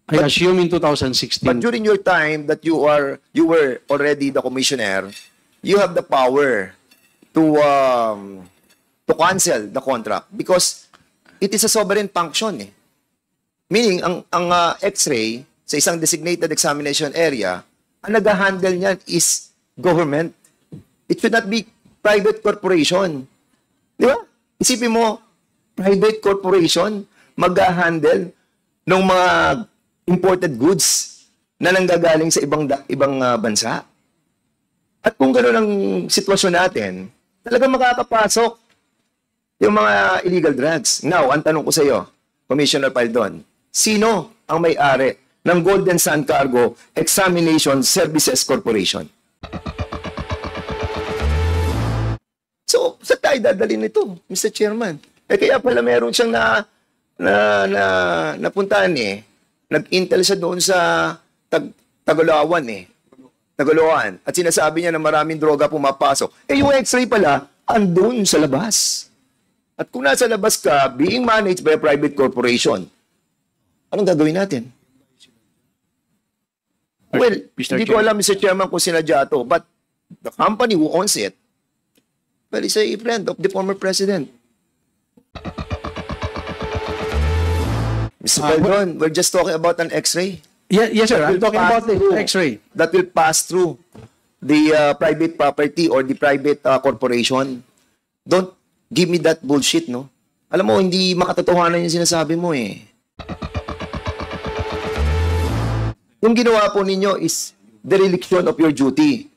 I assume in 2016. But during your time that you were already the commissioner, you have the power to cancel the contract because it is a sovereign function. Eh. Meaning, ang X-ray sa isang designated examination area, ang nag-handle niyan is government. It should not be private corporation. Di ba? Isipin mo, private corporation mag-handle ng mga imported goods na nanggagaling sa ibang bansa. At kung gano'n ang sitwasyon natin, talagang makakapasok yung mga illegal drugs. Now, ang tanong ko sa iyo, Commissioner Paldon, sino ang may-ari ng Golden Sun Cargo Examination Services Corporation? So, saan tayo dadalhin ito, Mr. Chairman? Kaya pala meron siyang napuntahan eh. Nag-intel siya doon sa Tagaloan eh. Tagaloan. At sinasabi niya na maraming droga pumapasok. Yung X-ray pala, andun sa labas. At kung nasa labas ka, being managed by a private corporation, anong gagawin natin? Well, hindi ko alam, Mr. Chairman, kung sinadya ito. But the company who owns it, well, is a friend of the former president. Mr. Paldon, we're just talking about an X-ray. Yes, sir. I'm talking about the X-ray. That will pass through the private property or the private corporation. Don't give me that bullshit, no? Alam mo, hindi makatotohanan yung sinasabi mo eh. Yung ginawa po ninyo is dereliction of your duty.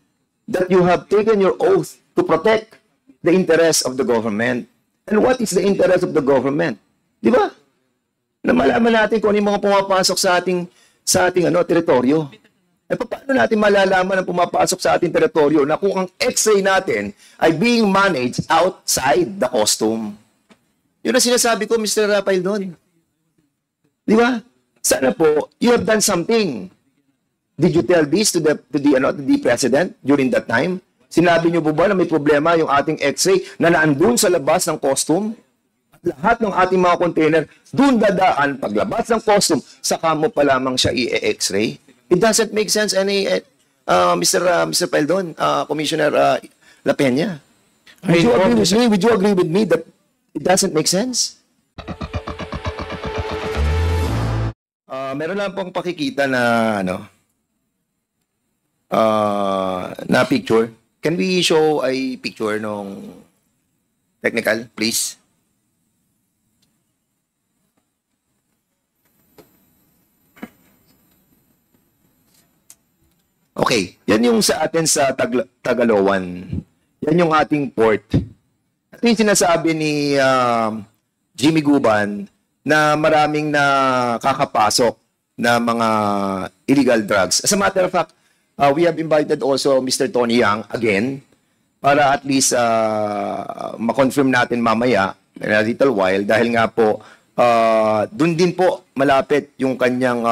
That you have taken your oath to protect the interest of the government. And what is the interest of the government? Di ba? Na malaman natin kung ano yung mga pumapasok sa ating teritoryo. Eh, paano natin malalaman ang pumapasok sa ating teritoryo na kung ang X-ray natin ay being managed outside the custom? Yun ang sinasabi ko, Mr. Paldon. Di ba? Sana po, you have done something. Did you tell this to the president during that time? Sinabi niyo po ba na may problema yung ating X-ray na naandun sa labas ng custom? Lahat ng ating mga container, doon dadaan, paglabas ng custom, saka mo pa lamang siya i-X-ray. It doesn't make sense Mr. Paldon, Commissioner La Peña. Would you agree with me that it doesn't make sense? Meron lang pong pakikita na na picture. Can we show a picture nung technical, please? Okay, yan yung sa atin sa Tagaloan. Yan yung ating port. Ito yung sinasabi ni Jimmy Guban na maraming nakakapasok na mga illegal drugs. As a matter of fact, we have invited also Mr. Tony Yang again para at least ma-confirm natin mamaya in a little while dahil nga po dun din po malapit yung kanyang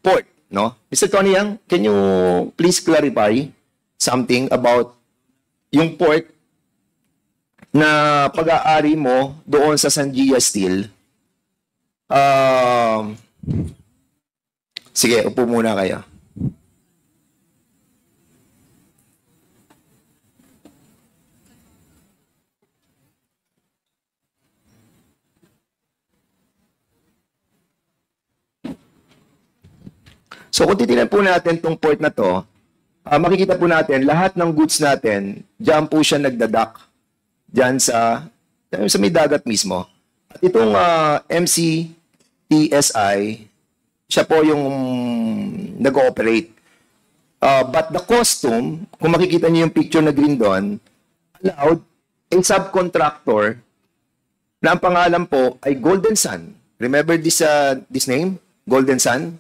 port. No? Mr. Tony Yang, can you please clarify something about yung port na pag-aari mo doon sa Sangia Steel? Sige, upo muna kayo. So kung titignan po natin itong port na to, makikita po natin lahat ng goods natin, diyan po siya nagdadak. Diyan sa may dagat mismo. At itong MCTSI, siya po yung nag-ooperate. But the custom, kung makikita niyo yung picture na green doon, allowed a subcontractor na ang pangalan po ay Golden Sun. Remember this name? Golden Sun?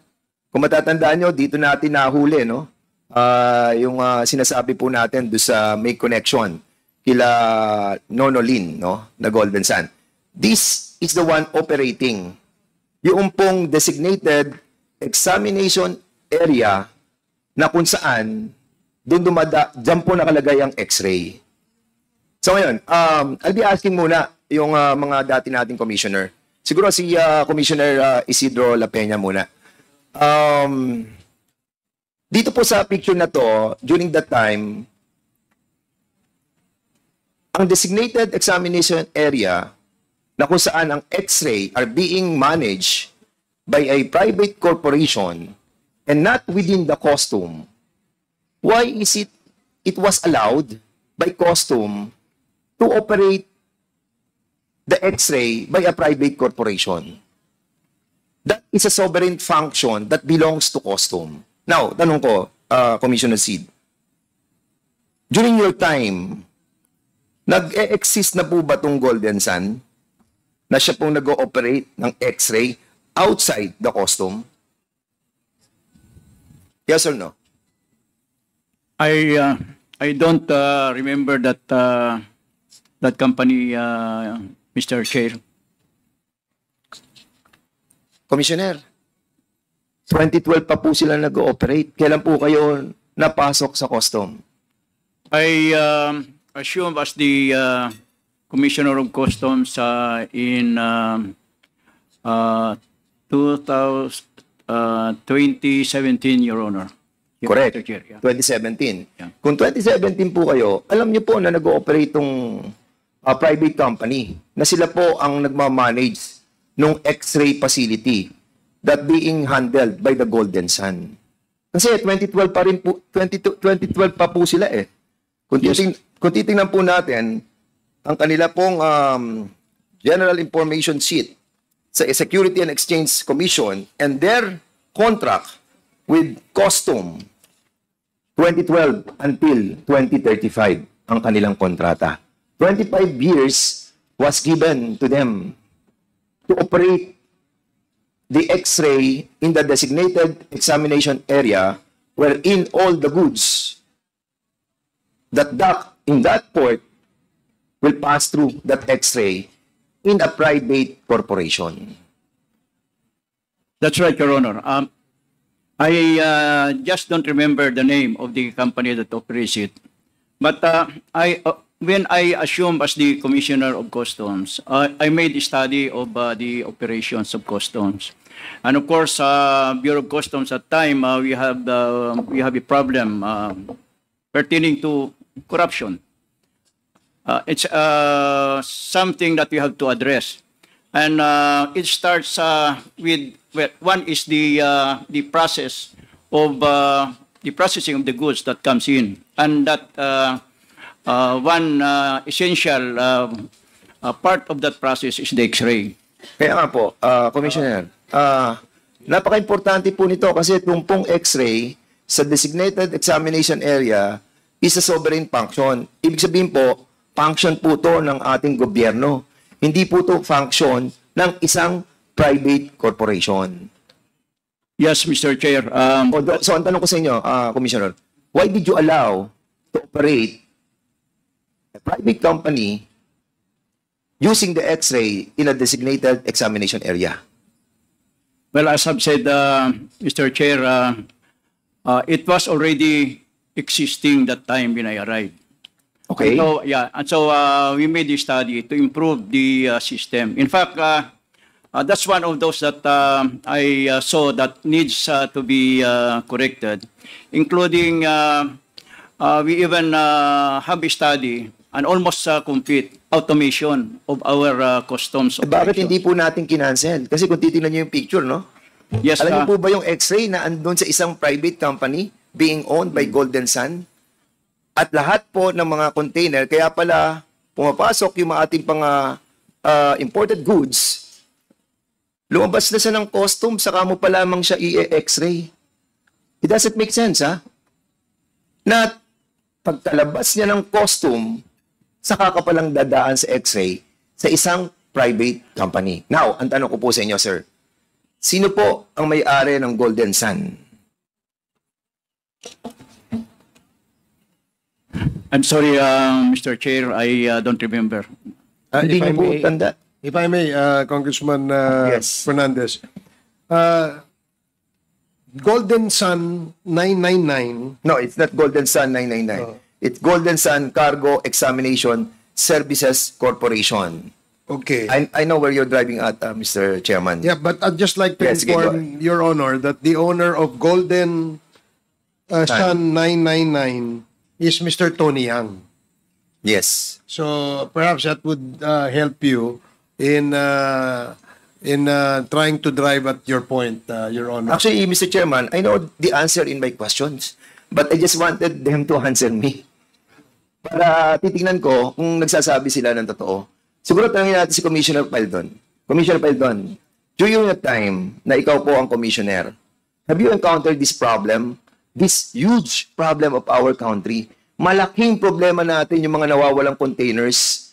Kung matatandaan nyo, dito natin nahuli, no? Yung sinasabi po natin doon sa may connection kila Nonolin, no? Na Golden Sun. This is the one operating. Yung pong designated examination area na kung saan doon dyan po nakalagay ang X-ray. So ngayon, I'll be asking muna yung mga dati nating commissioner. Siguro si Commissioner Isidro La Peña muna. Dito po sa picture na to, during that time, ang designated examination area na kung saan ang X-ray are being managed by a private corporation and not within the custom, why is it was allowed by custom to operate the X-ray by a private corporation? That is a sovereign function that belongs to custom. Now, tanong ko, Commissioner Sid, during your time, nag-e-exist na po ba itong Golden Sun na siya pong nag-ooperate ng X-ray outside the custom? Yes or no? I don't remember that that company, Mr. Chair. Commissioner, 2012 pa po sila nag-ooperate. Kailan po kayo napasok sa custom? I assume as the Commissioner of Customs in 2017, Your Honor. Correct. Mr. Chair, yeah. 2017. Yeah. Kung 2017 po kayo, alam niyo po na nag-ooperate itong private company na sila po ang nagmamanage ng X-ray facility that being handled by the Golden Sun. Kasi 2012 pa rin po, 2012 pa po sila eh. Kung titingnan po natin, ang kanila pong General Information Sheet sa Security and Exchange Commission and their contract with Custom 2012 until 2035 ang kanilang kontrata. 25 years was given to them to operate the X-ray in the designated examination area wherein all the goods that dock in that port will pass through that X-ray in a private corporation. That's right, Your Honor. I just don't remember the name of the company that operates it. But when I assumed as the Commissioner of Customs, I made a study of the operations of Customs. And of course, Bureau of Customs at time, we have a problem pertaining to corruption. It's something that we have to address. And it starts with, well, one is the process of the processing of the goods that comes in, and that one essential part of that process is the X-ray. Kaya nga po, Commissioner, napaka-importante po nito kasi itong pong X-ray sa designated examination area is a sovereign function. Ibig sabihin po, function po to ng ating gobyerno. Hindi po to function ng isang private corporation. Yes, Mr. Chair. So, ang tanong ko sa inyo, Commissioner, why did you allow to operate a private company using the X-ray in a designated examination area? Well, as I've said, Mr. Chair, it was already existing that time when I arrived. Okay. So, yeah, and so we made a study to improve the system. In fact, that's one of those that I saw that needs to be corrected, including we even have a study, an almost complete automation of our customs Bakit operation. hindi po natin kinancel? Kasi kung titingnan nyo yung picture, no? Yes, Alam niyo po ba yung X-ray na andun sa isang private company being owned by Golden Sun? At lahat po ng mga container, kaya pala pumapasok yung mga ating imported goods, lumabas na siya ng custom, saka mo pa lamang siya i-X-ray. It doesn't make sense, ha? Na pagkalabas niya ng custom, saka ka palang dadaan sa X-ray sa isang private company. Now, ang tanong ko po sa inyo, sir, sino po ang may-ari ng Golden Sun? I'm sorry, Mr. Chair, I don't remember. Hindi If I niyo po may- tanda. If I may, Congressman Yes. Fernandez, Golden Sun 999, No, it's not Golden Sun 999. It's Golden Sun Cargo Examination Services Corporation. Okay. I know where you're driving at, Mr. Chairman. Yeah, but I'd just like to Yes, sige, go inform Your Honor that the owner of Golden Sun 999 is Mr. Tony Yang. Yes. So perhaps that would help you in trying to drive at your point, Your Honor. Actually, Mr. Chairman, I know the answer in my questions, but I just wanted them to answer me. Para titingnan ko kung nagsasabi sila ng totoo. Siguro tanongin natin si Commissioner Paldon. Commissioner Paldon, during the time na ikaw po ang commissioner, have you encountered this problem? This huge problem of our country? Malaking problema natin yung mga nawawalang containers.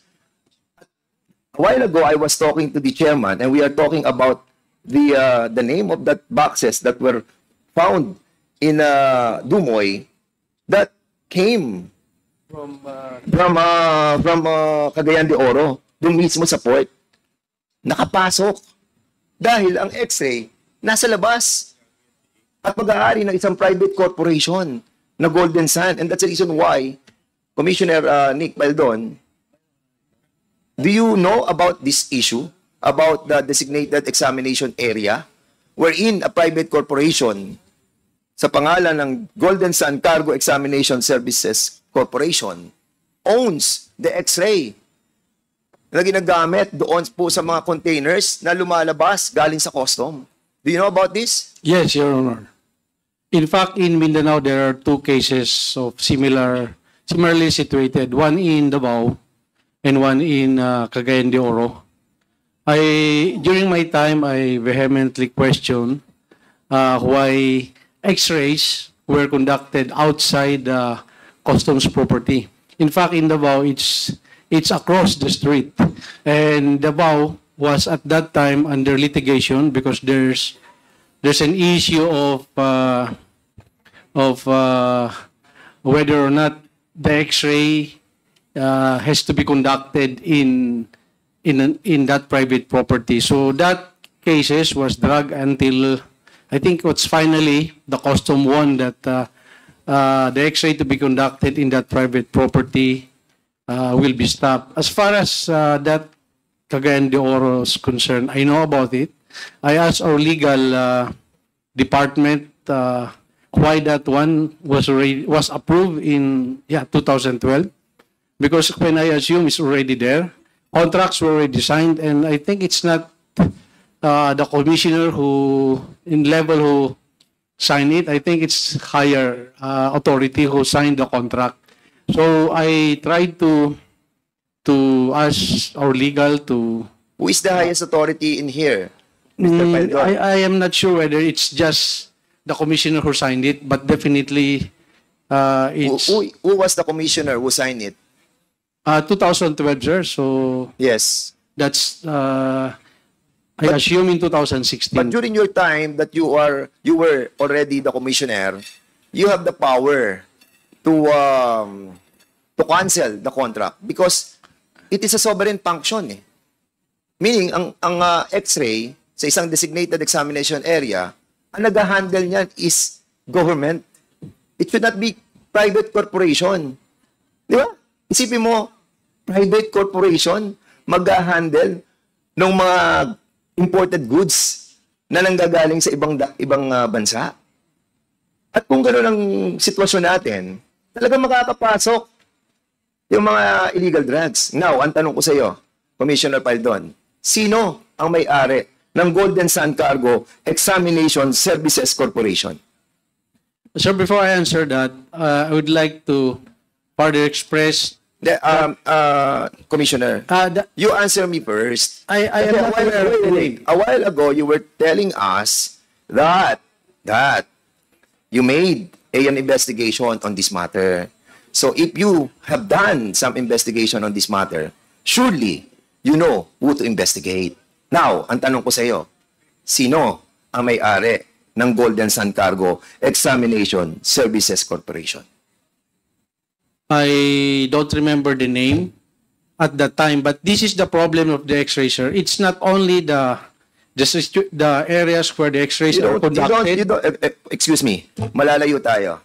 A while ago, I was talking to the chairman and we are talking about the name of that boxes that were found in Dumoy that came from Cagayan de Oro, doon mismo sa port. Nakapasok. Dahil ang X-ray nasa labas at mag-aari ng isang private corporation na Golden Sun. And that's the reason why, Commissioner Nick Paldon, do you know about this issue, about the designated examination area, wherein a private corporation sa pangalan ng Golden Sun Cargo Examination Services Corporation owns the X-ray na ginagamit doon po sa mga containers na lumalabas galing sa custom? Do you know about this? Yes, Your Honor. In fact, in Mindanao, there are two cases of similarly situated. One in Davao and one in Cagayan de Oro. During my time, I vehemently questioned why X-rays were conducted outside the customs property. In fact, in Davao, it's across the street, and Davao was at that time under litigation because there's an issue of whether or not the X-ray has to be conducted in that private property. So that cases was dragged until I think it's finally the custom won that the X-ray to be conducted in that private property will be stopped. As far as that Cagayan de Oro is concerned, I know about it. I asked our legal department why that one was approved in 2012, because when I assume it's already there, contracts were already signed, and I think it's not the commissioner who signed it. I think it's higher authority who signed the contract. So I tried to ask our legal to. Who is the highest authority in here, Mr. Paldon? I am not sure whether it's just the commissioner who signed it, but definitely it's Who was the commissioner who signed it? 2012, sir. So Yes. that's I assume in 2016. But during your time that you were already the commissioner, you have the power to cancel the contract because it is a sovereign function. Meaning, ang X-ray sa isang designated examination area, ang nag-handle niyan is government. It should not be private corporation. Di ba? Isipin mo, private corporation mag-handle ng mga imported goods na nanggagaling sa ibang bansa. At kung gano'n ang sitwasyon natin, talagang makakapasok yung mga illegal drugs. Now, ang tanong ko sa iyo, Commissioner Paldon, sino ang may-ari ng Golden Sun Cargo Examination Services Corporation? Sir, before I answer that, I would like to further express. Commissioner, you answer me first. I am not aware of the name. A while ago, you were telling us that you made an investigation on this matter. So if you have done some investigation on this matter, surely you know who to investigate. Now, ang tanong ko sa iyo, sino ang may-ari ng Golden Sun Cargo Examination Services Corporation? I don't remember the name at that time, but this is the problem of the X-ray, sir. It's not only the areas where the X-rays are conducted. Excuse me, malalayo tayo.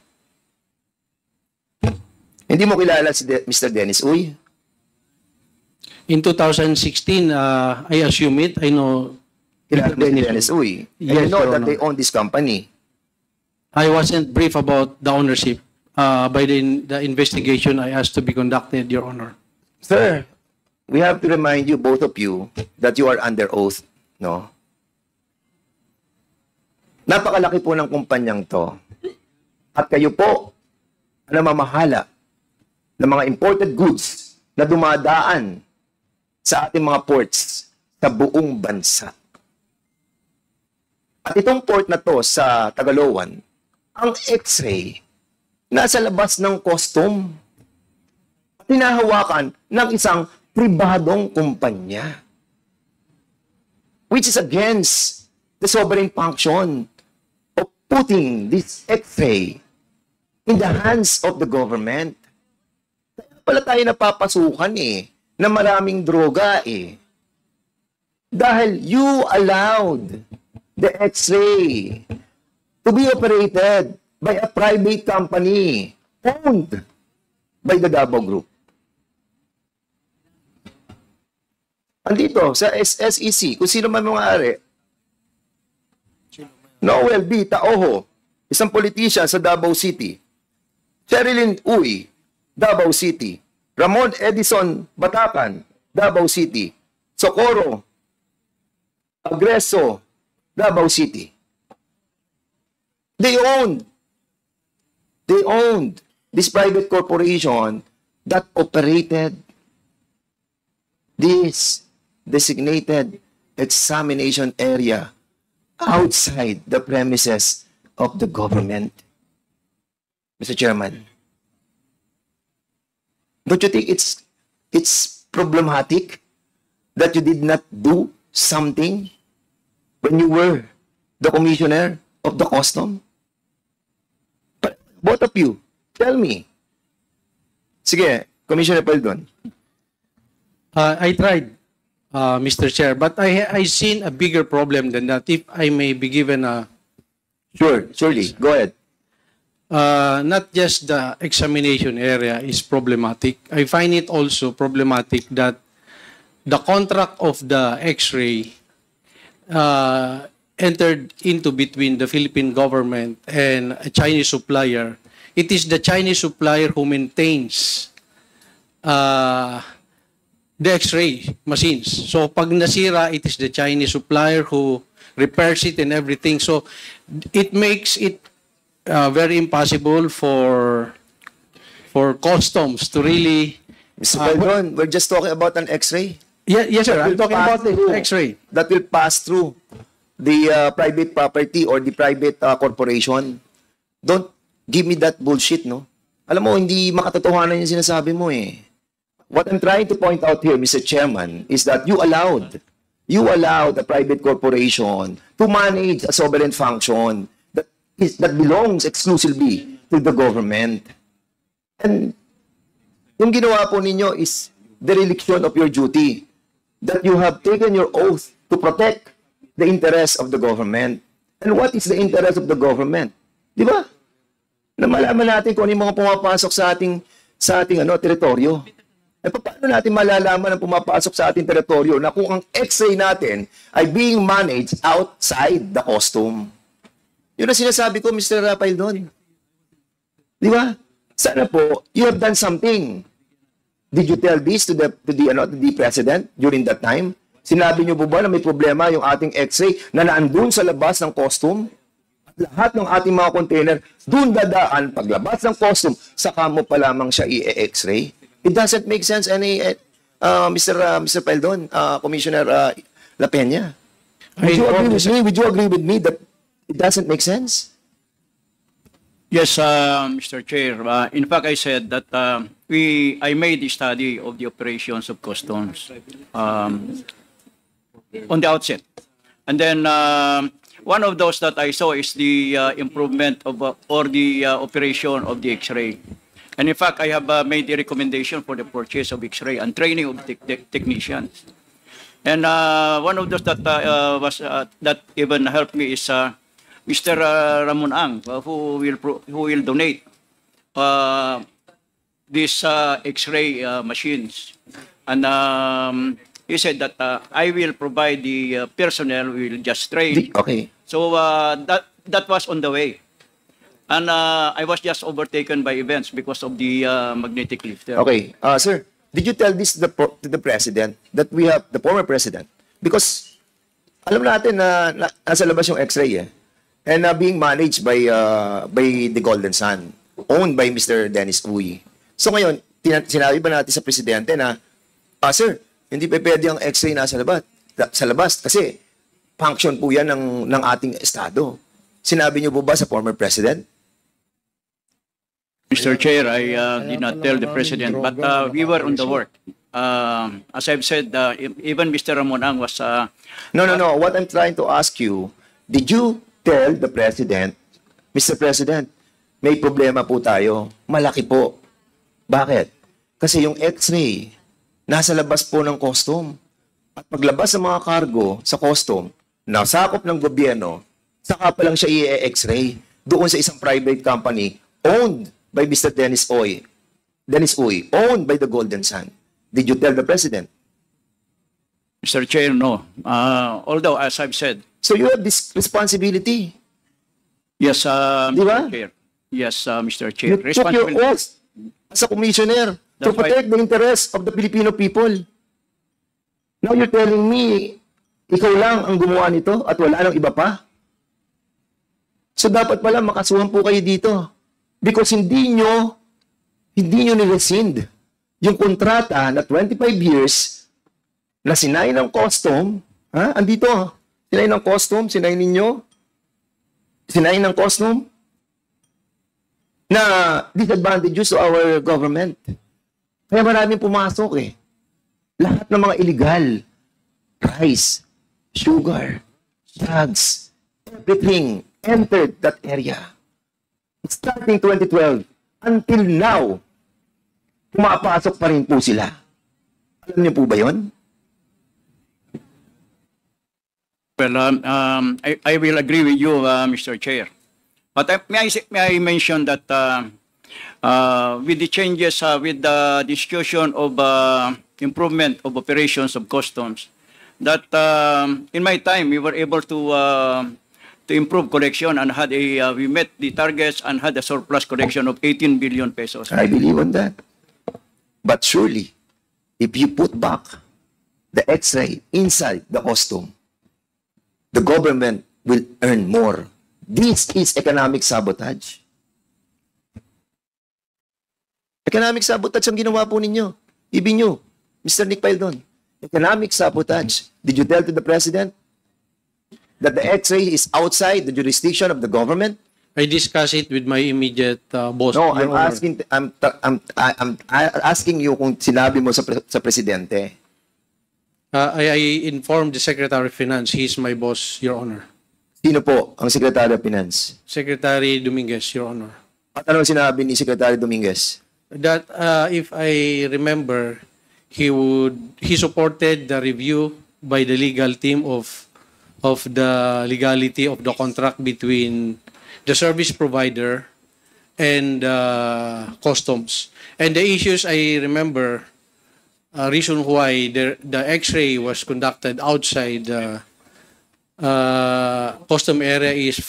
Hindi mo kilala si Mr. Dennis Uy? In 2016, I assume it. I know. Kilala din ni Dennis Uy. And you Yes, know Your that they Honor. own this company. I wasn't brief about the ownership. By the investigation I asked to be conducted, Your Honor. Sir, we have to remind you, both of you, that you are under oath, no? Napakalaki po ng kumpanyang to. At kayo po, ang namamahala ng mga imported goods na dumadaan sa ating mga ports sa buong bansa. At itong port na to sa Tagaloan, ang X-ray, nasa labas ng custom. Tinahawakan ng isang pribadong kumpanya. Which is against the sovereign function of putting this X-ray in the hands of the government. Kaya pala tayo napapasukan na maraming droga Dahil you allowed the X-ray to be operated by a private company owned by the Davao Group. Andito, sa SEC, kung sino man mga-ari, Noel B. Taoho, isang politician sa Davao City. Sherilyn Uy, Davao City. Ramon Edison Batacan, Davao City. Socorro Agreso, Davao City. They owned this private corporation that operated this designated examination area outside the premises of the government. Mr. Chairman, don't you think it's problematic that you did not do something when you were the commissioner of the custom? But both of you, tell me. Sige, Commissioner Paldon. I tried, Mr. Chair, but I seen a bigger problem than that. If I may be given a Sure, surely. Go ahead. not just the examination area is problematic. I find it also problematic that the contract of the X-ray entered into between the Philippine government and a Chinese supplier. It is the Chinese supplier who maintains the X-ray machines. So pag nasira, it is the Chinese supplier who repairs it and everything. So it makes it very impossible for customs to really. Mr. Paldon, we're just talking about an X-ray. Yes, sir. I'm talking about the through- X-ray. That will pass through the private property or the private corporation. Don't give me that bullshit, no? Alam mo, hindi makatotohanan yung sinasabi mo What I'm trying to point out here, Mr. Chairman, is that you allowed a private corporation to manage a sovereign function that belongs exclusively to the government. And yung ginawa po ninyo is dereliction of your duty, that you have taken your oath to protect the interests of the government. And what is the interest of the government? Di ba? Na malaman natin kung ano yung mga pumapasok sa ating teritoryo. Paano natin malalaman ang pumapasok sa ating teritoryo na kung ang X-ray natin ay being managed outside the custom? Yun ang sinasabi ko, Mr. Paldon. Di ba? Sana po, you have done something. Did you tell this to the president during that time? Sinabi niyo po ba na may problema yung ating X-ray na naandun sa labas ng custom? At lahat ng ating mga container, dun dadaan, paglabas ng custom, saka mo pa lamang siya i-X-ray? It doesn't make sense Mr. Paldon, Commissioner La Peña. Would you agree with me? Would you agree with me that it doesn't make sense? Yes, Mr. Chair. In fact, I said that I made a study of the operations of customs on the outset. And then one of those that I saw is the improvement of or the operation of the X-ray. And in fact, I have made a recommendation for the purchase of X-ray and training of technicians. And one of those that that even helped me is Mr. Ramon Ang, who will donate these X-ray machines. And he said that I will provide the personnel, we will just train. Okay. So that was on the way. And I was just overtaken by events because of the magnetic lifter. Okay. Sir, did you tell this to the president that we have the former president? Because alam natin na nasa labas yung X-ray and being managed by the Golden Sun, owned by Mr. Dennis Uy. So ngayon, sinabi ba natin sa presidente na, sir, hindi pa pwede ang X-ray nasa labas kasi function po yan ng ating estado. Sinabi niyo po ba sa former president? Mr. Chair, I did not tell the President, but we were on the work. As I've said, even Mr. Ramon Ang was... No. What I'm trying to ask you, did you tell the President, Mr. President, may problema po tayo. Malaki po. Bakit? Kasi yung X-ray, nasa labas po ng custom. At paglabas ng mga cargo sa custom, nasakop ng gobyerno, saka pa lang siya i-X-ray doon sa isang private company owned by Mr. Dennis Uy, owned by the Golden Sun. Did you tell the President? Mr. Chair, no. Although, as I've said... So you have this responsibility. Yes, Di ba? Mr. Chair. Yes, Mr. Chair. You took your oath as a commissioner to That's why- protect the interests of the Filipino people. Now you're telling me, ikaw lang ang gumawa nito at wala nang iba pa? So dapat pala makasuhan po kayo dito. Because hindi nyo ni-rescind yung kontrata na 25 years na sinay ng custom, andito, sinay ng custom, sinay ninyo, sinay ng custom, na disadvantages to our government. Kaya maraming pumasok Lahat ng mga illegal, rice, sugar, drugs, everything entered that area. Starting 2012, until now, pumapasok pa rin po sila. Alam niyo po ba yun? Well, I will agree with you, Mr. Chair. But may I mention that with the changes, with the discussion of improvement of operations of customs, that in my time we were able to improve collection and we met the targets and had a surplus collection of 18 billion pesos. I believe on that. But surely, if you put back the X-ray inside the custom, the government will earn more. This is economic sabotage. Economic sabotage ang ginawa po ninyo. Ibig nyo, Mr. Nick Paildon. Economic sabotage. Did you tell to the President that the X-ray is outside the jurisdiction of the government? I discuss it with my immediate boss. No, Your Honor. I'm asking you kung sinabi mo sa presidente. I informed the Secretary of Finance. He's my boss, Your Honor. Sino po ang Secretary of Finance? Secretary Dominguez, Your Honor. At anong sinabi ni Secretary Dominguez? That if I remember, he supported the review by the legal team of the legality of the contract between the service provider and customs. And the issues I remember, reason why the X-ray was conducted outside the custom area is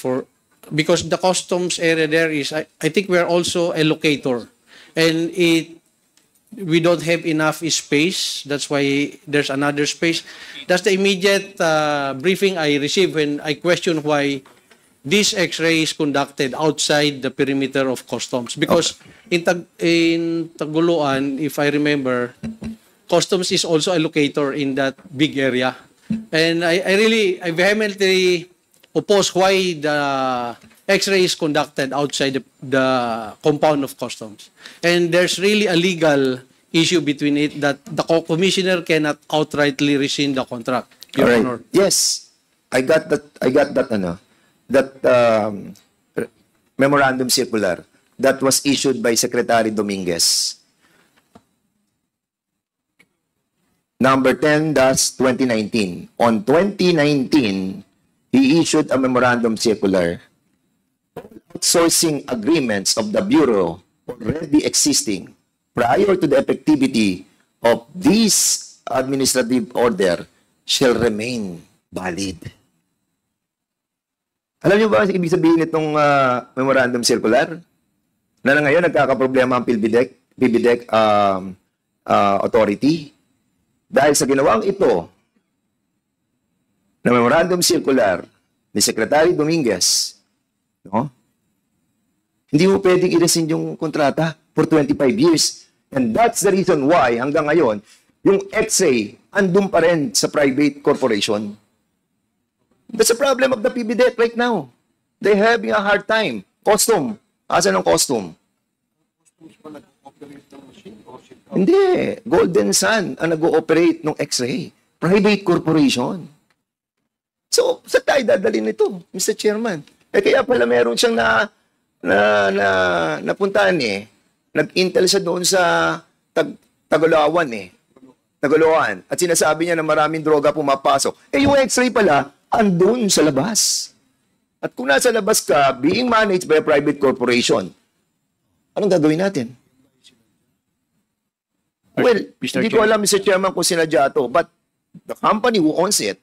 because the customs area there is, I think we're also a locator. And we don't have enough space. That's why there's another space. That's the immediate briefing I received when I questioned why this X-ray is conducted outside the perimeter of customs. Because in Taguluan, if I remember, customs is also a locator in that big area. And I vehemently oppose why the X-ray is conducted outside the compound of customs. And there's really a legal issue between it that the commissioner cannot outrightly rescind the contract. Your All right. Honor. Yes, I got that memorandum circular that was issued by Secretary Dominguez. Number 10-2019. On 2019, he issued a memorandum circular. Outsourcing agreements of the Bureau already existing prior to the effectivity of this administrative order shall remain valid. Alam niyo ba ang ibig sabihin itong memorandum circular? Na ngayon nagkakaproblema ang PBDEC authority dahil sa ginawang ito na memorandum circular ni Secretary Dominguez, no? Hindi mo pwedeng i-rescind yung kontrata for 25 years. And that's the reason why hanggang ngayon, yung X-ray andun pa rin sa private corporation. That's the problem of the PBDEC right now. They're having a hard time. Custom. Asan ang custom? Hindi. Golden Sun ang nag-ooperate ng X-ray. Private corporation. So, saan tayo dadalhin ito, Mr. Chairman? Kaya pala meron siyang napuntahan nag-intel siya doon sa Tagaloan Tagaloan. At sinasabi niya na maraming droga pumapasok. Yung X-ray pala, andun sa labas. At kung nasa labas ka, being managed by a private corporation, anong gagawin natin? Well, hindi ko alam, Mr. Chairman, kung sinadya ito, but the company who owns it,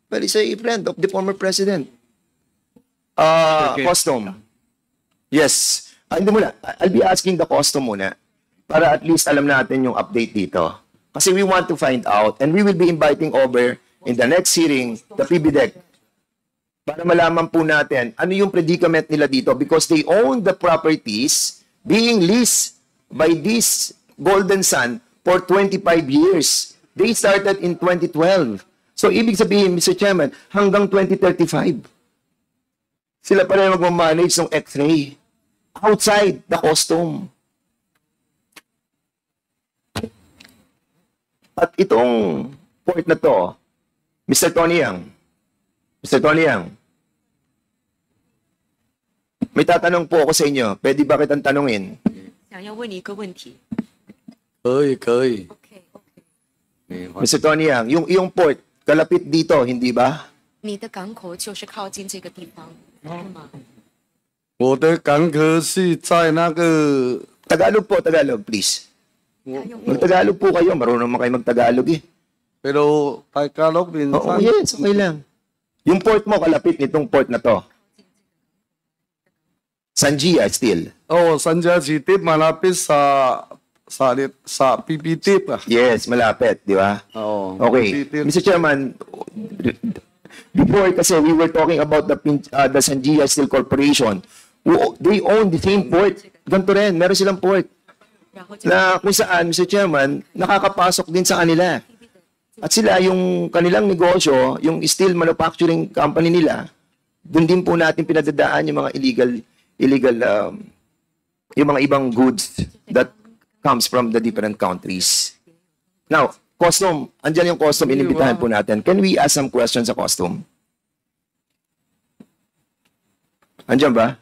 well, is a friend of the former president. Custom. Yes. Hindi muna. I'll be asking the custom muna para at least alam natin yung update dito. Kasi we want to find out and we will be inviting over in the next hearing the PBDEC para malaman po natin ano yung predicament nila dito because they own the properties being leased by this Golden Sun for 25 years. They started in 2012. So, ibig sabihin, Mr. Chairman, hanggang 2035, sila pa rin mag-manage ng X-ray outside the custom. At itong port na to, Mr. Tony Yang, may tatanong po ako sa inyo. Pwede ba kitang tanungin? 想要问你一个问题。可以。 OK OK。 Mr. Tony Yang, yung iyong port, kalapit dito, hindi ba? 你的港口就是靠近这个地方，是吗？ 我的港口是在那个 Tagalog po, Tagalog, please. Mag-Tagalog po kayo. Marunong naman kayo mag-Tagalog eh. pero Tagalog minsan. Oo, yes, okay lang. Yung port mo, kalapit nitong port na to. Sanjia still. Oh, Sanja City malapit sa PPT pa. Yes, malapit, di ba? Oo. Okay. PPT. Mr. Chairman, before kasi we were talking about the Sanjia Steel Corporation. They own the same port. Ganito rin, meron silang port. 然后就 Na kung saan, Mr. Chairman, nakakapasok din sa kanila. At sila, yung kanilang negosyo, yung steel manufacturing company nila, doon din po natin pinadadaan yung mga illegal yung mga ibang goods that comes from the different countries. Now, custom, andyan yung custom, inimbitahan po natin. Can we ask some questions sa custom? Andyan ba?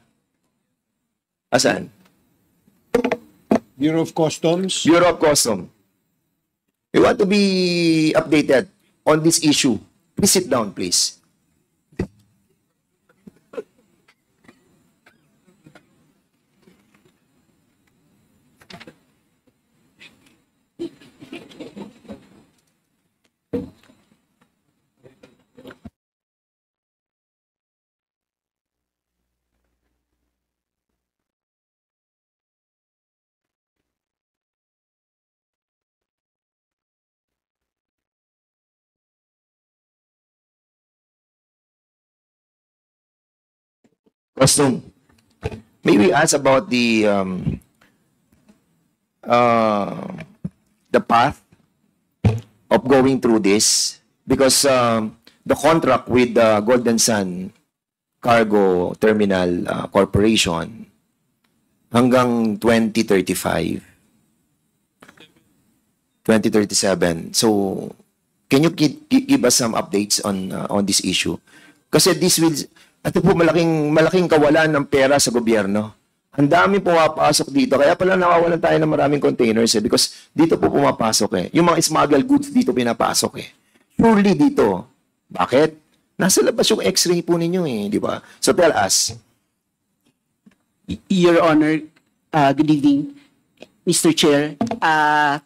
Asan? Bureau of Customs. Bureau of Custom. We want to be updated on this issue. Please sit down, please. Custom. May we ask about the path of going through this? Because the contract with the Golden Sun Cargo Terminal Corporation hanggang 2035, 2037. So, can you give us some updates on this issue? Kasi this will ito po malaking kawalan ng pera sa gobyerno. Ang dami pumapasok dito. Kaya pala nawawalan tayo ng maraming containers because dito po pumapasok Yung mga smuggled goods dito pinapasok Surely dito. Bakit? Nasa labas yung X-ray po ninyo di ba? So tell us. Your Honor, good evening. Mr. Chair,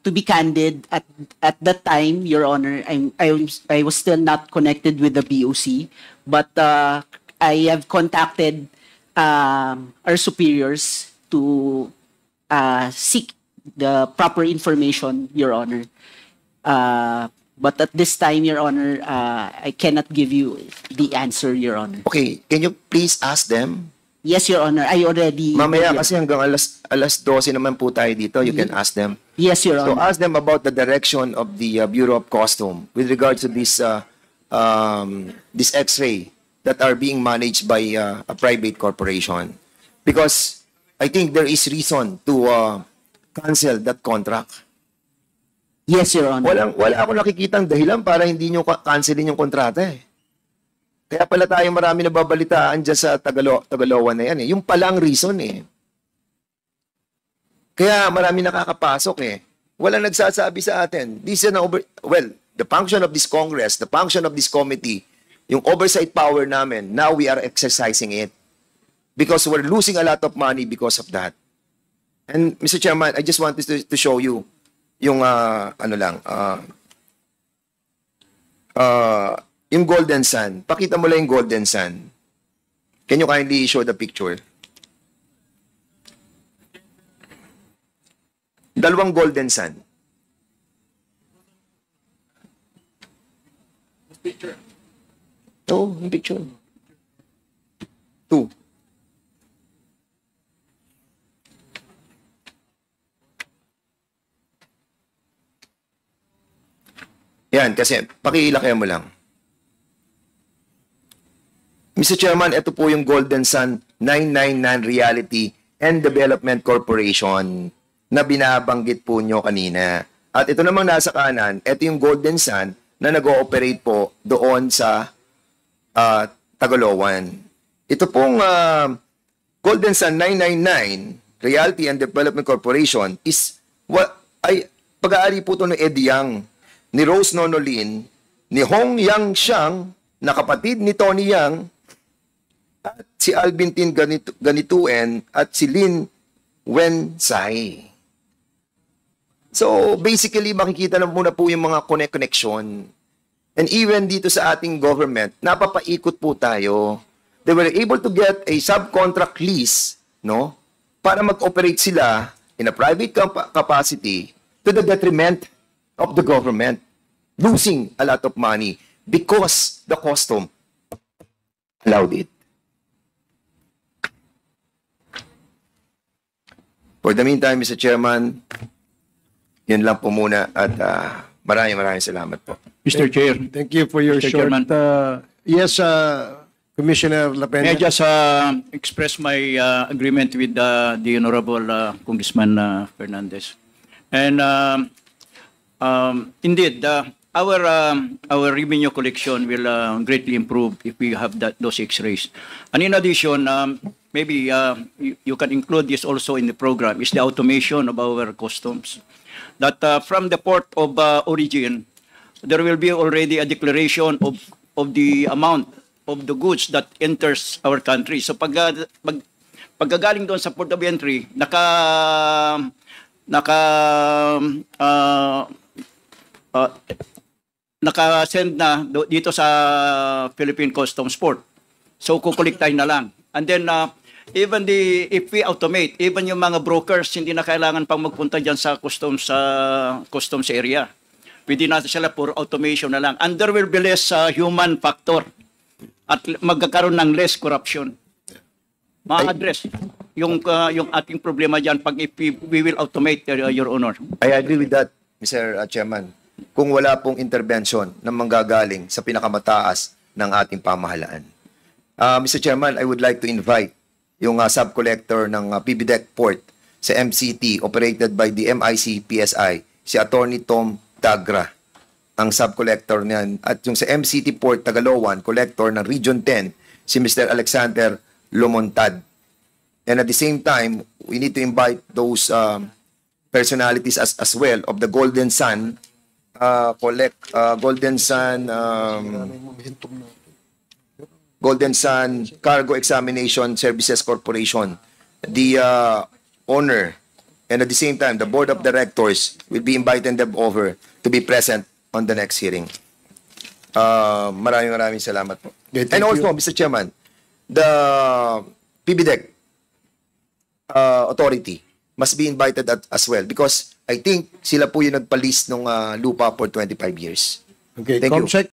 to be candid, at that time, Your Honor, I was still not connected with the BOC, but I have contacted our superiors to seek the proper information, Your Honor. But at this time, Your Honor, I cannot give you the answer, Your Honor. Okay, can you please ask them? Yes, Your Honor, I already... Mamaya kasi hanggang alas 12 naman po tayo dito, you can ask them. Yes, Your So Honor. ask them about the direction of the Bureau of Custom with regards to this this X-ray that are being managed by a private corporation. Because I think there is reason to cancel that contract. Yes, Your Honor. Wala ako nakikitang dahilan para hindi nyo cancelin yung kontrata eh. Kaya pala tayo marami nababalitaan dyan sa Tagaloan na yan eh. Yung palang reason eh. Kaya marami nakakapasok eh. Walang nagsasabi sa atin. This is the function of this Congress, the function of this committee, yung oversight power namin, now we are exercising it. Because we're losing a lot of money because of that. And Mr. Chairman, I just wanted to show you yung yung Golden Sun. Pakita mo lang yung Golden Sun. Can you kindly show the picture? Dalawang Golden Sun. Oh, yung picture. 2. Yan, kasi pakilaki mo lang. Mr. Chairman, ito po yung Golden Sun 999 Reality and Development Corporation na binabanggit po nyo kanina. At ito namang nasa kanan, ito yung Golden Sun na nag-ooperate po doon sa Tagaloan. Ito pong Golden Sun 999 Reality and Development Corporation is pag-aari po ito ng Eddie Yang, ni Rose Nonolin, ni Hong Yang Xiang, na kapatid ni Tony Yang, at si Alvin Tin Ganituen, at si Lin Wen Tsai. So, basically, makikita na muna po yung mga connection. And even dito sa ating government, napapaikot po tayo. They were able to get a subcontract lease, no? Para mag-operate sila in a private capacity to the detriment of the government, losing a lot of money because the custom allowed it. For the meantime, Mr. Chairman, yun lang po muna at maraming salamat po. Mr. Chair, Thank you for your Mr. short... Chairman. Yes, Commissioner may I Lapena. just express my agreement with the Honorable Congressman Fernandez. And indeed, our revenue collection will greatly improve if we have those X-rays. And in addition, maybe you can include this also in the program, is the automation of our customs. That from the port of origin, there will be already a declaration of the amount of the goods that enters our country. So paggaling doon sa port of entry, naka-send na dito sa Philippine Customs Port. So kukuliktahin na lang. And then if we automate, even yung mga brokers hindi na kailangan pang magpunta diyan sa customs area. Pwede natin sila for automation na lang. And there will be less human factor at magkakaroon ng less corruption. Ma-address yung ating problema diyan pag if we will automate, Your Honor. I agree with that, Mr. Chairman. Kung wala pong intervention na manggagaling sa pinakamataas ng ating pamahalaan. Mr. Chairman, I would like to invite yung sub-collector ng PBDEC Port sa MCT operated by the MIC-PSI, si Attorney Tom Tagra, ang sub-collector niyan. At yung sa MCT Port Tagaloan, collector ng Region 10, si Mr. Alexander Lomontad. And at the same time, we need to invite those personalities as well of the Golden Sun Golden Sun Cargo Examination Services Corporation, the owner And at the same time, the board of directors will be inviting them over to be present on the next hearing. Maraming salamat po. Okay, thank And also, you. Mr. Chairman, the PBDEC authority must be invited as well because I think sila po yung nagpa-list ng lupa for 25 years. Okay, Thank you. Comsec.